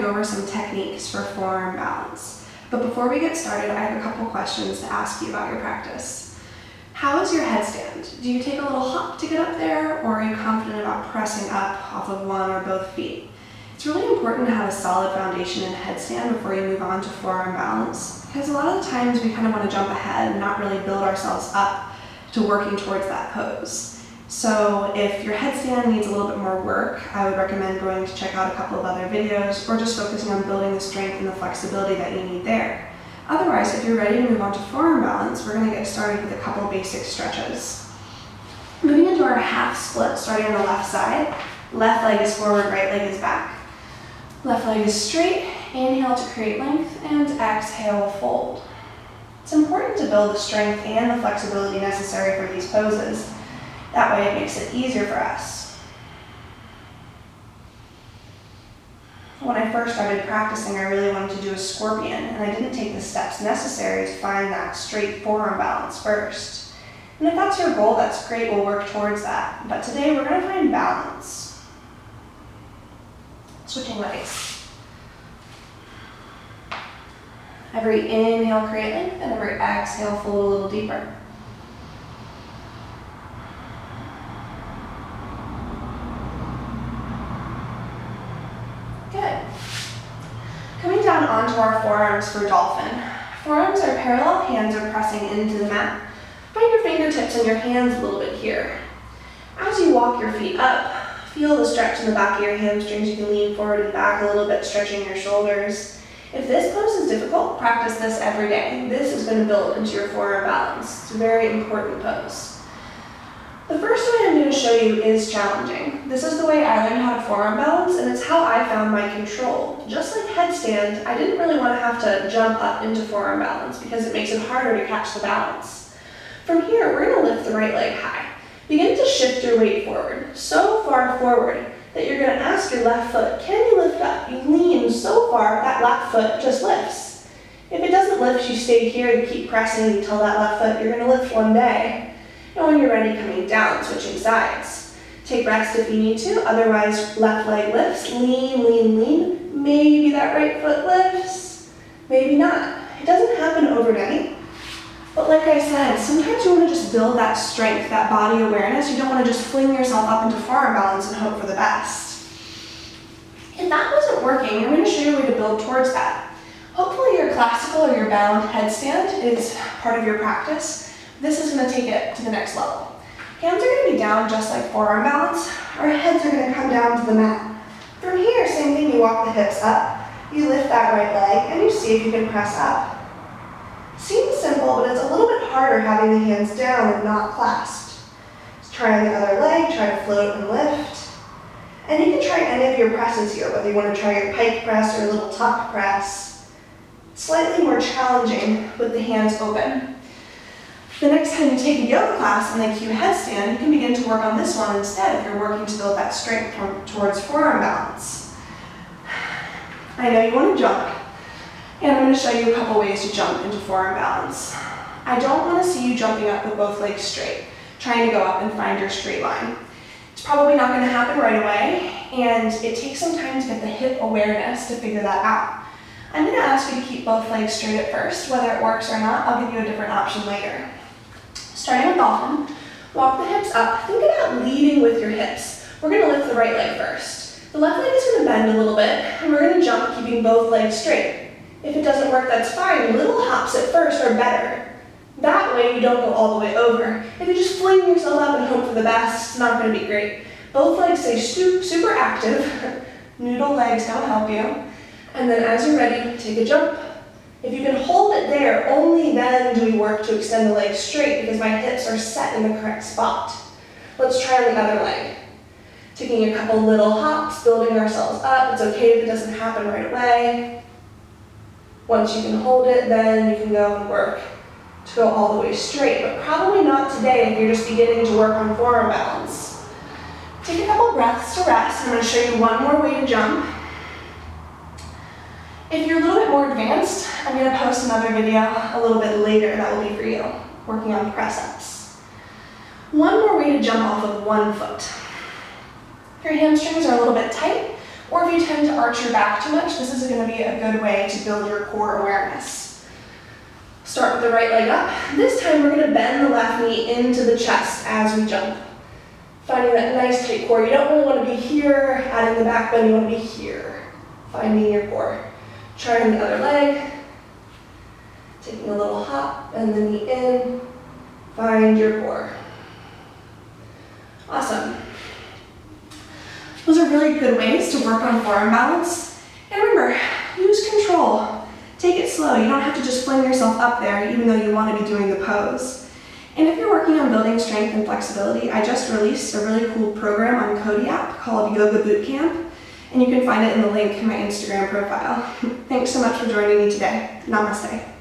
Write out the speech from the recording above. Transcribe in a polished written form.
go over some techniques for forearm balance. But before we get started, I have a couple questions to ask you about your practice. How is your headstand? Do you take a little hop to get up there, or are you confident about pressing up off of one or both feet? It's really important to have a solid foundation in headstand before you move on to forearm balance, because a lot of the times we kind of want to jump ahead and not really build ourselves up to working towards that pose. So if your headstand needs a little bit more work, I would recommend going to check out a couple of other videos or just focusing on building the strength and the flexibility that you need there. Otherwise, if you're ready to move on to forearm balance, we're going to get started with a couple of basic stretches. Moving into our half split, starting on the left side. Left leg is forward, right leg is back. Left leg is straight. Inhale to create length and exhale, fold. It's important to build the strength and the flexibility necessary for these poses. That way it makes it easier for us. When I first started practicing, I really wanted to do a scorpion, and I didn't take the steps necessary to find that straight forearm balance first. And if that's your goal, that's great, we'll work towards that. But today we're going to find balance. Switching legs. Every inhale, create length, and every exhale, fold a little deeper. Good. Coming down onto our forearms for dolphin. Forearms are parallel, hands are pressing into the mat. Find your fingertips and your hands a little bit here. As you walk your feet up, feel the stretch in the back of your hamstrings. You can lean forward and back a little bit, stretching your shoulders. If this pose is difficult, practice this every day. This is going to build into your forearm balance. It's a very important pose. The first way I'm going to show you is challenging. This is the way I learned how to forearm balance, and it's how I found my control. Just like headstand, I didn't really want to have to jump up into forearm balance because it makes it harder to catch the balance. From here, we're going to lift the right leg high. Begin to shift your weight forward, so far forward that you're going to ask your left foot, can you lift up? You lean so far, that left foot just lifts. If it doesn't lift, you stay here and keep pressing until that left foot, you're going to lift one day. And when you're ready, coming down, switching sides. Take rest if you need to, otherwise left leg lifts, lean, lean, lean. Maybe that right foot lifts, maybe not. It doesn't happen overnight, but like I said, sometimes you want to just build that strength, that body awareness. You don't want to just fling yourself up into forearm balance and hope for the best. If that wasn't working, I'm going to show you a way to build towards that. Hopefully your classical or your bound headstand is part of your practice. This is going to take it to the next level. Hands are going to be down just like forearm balance. Our heads are going to come down to the mat. From here, same thing, you walk the hips up, you lift that right leg, and you see if you can press up. Seems simple, but it's a little bit harder having the hands down and not clasped. Let's try on the other leg, try to float and lift. And you can try any of your presses here, whether you want to try your pike press or a little tuck press. Slightly more challenging with the hands open. The next time you take a yoga class and they cue headstand, you can begin to work on this one instead if you're working to build that strength towards forearm balance. I know you want to jump, and I'm going to show you a couple ways to jump into forearm balance. I don't want to see you jumping up with both legs straight, trying to go up and find your straight line. It's probably not going to happen right away, and it takes some time to get the hip awareness to figure that out. I'm going to ask you to keep both legs straight at first. Whether it works or not, I'll give you a different option later. Starting with dolphin, walk the hips up. Think about leading with your hips. We're going to lift the right leg first. The left leg is going to bend a little bit, and we're going to jump keeping both legs straight. If it doesn't work, that's fine. Little hops at first are better. That way you don't go all the way over. If you just fling yourself up and hope for the best, it's not going to be great. Both legs stay super active. Noodle legs don't help you. And then as you're ready, take a jump. If you can hold it there, only then do we work to extend the legs straight because my hips are set in the correct spot. Let's try on the other leg. Taking a couple little hops, building ourselves up. It's okay if it doesn't happen right away. Once you can hold it, then you can go and work to go all the way straight, but probably not today if you're just beginning to work on forearm balance. Take a couple breaths to rest. I'm going to show you one more way to jump. If you're a little bit more advanced, I'm going to post another video a little bit later that will be for you, working on press-ups. One more way to jump off of one foot. If your hamstrings are a little bit tight, Or if you tend to arch your back too much, this is going to be a good way to build your core awareness. Start with the right leg up. This time we're going to bend the left knee into the chest as we jump. Finding that nice tight core. You don't really want to be here, adding the back bend, you want to be here. Finding your core. Try on the other leg. Taking a little hop, bend the knee in. Find your core. Awesome. Those are really good ways to work on forearm balance. And remember, use control. Take it slow. You don't have to just fling yourself up there even though you want to be doing the pose. And if you're working on building strength and flexibility, I just released a really cool program on Kodiak called Yoga Bootcamp, and you can find it in the link in my Instagram profile. Thanks so much for joining me today. Namaste.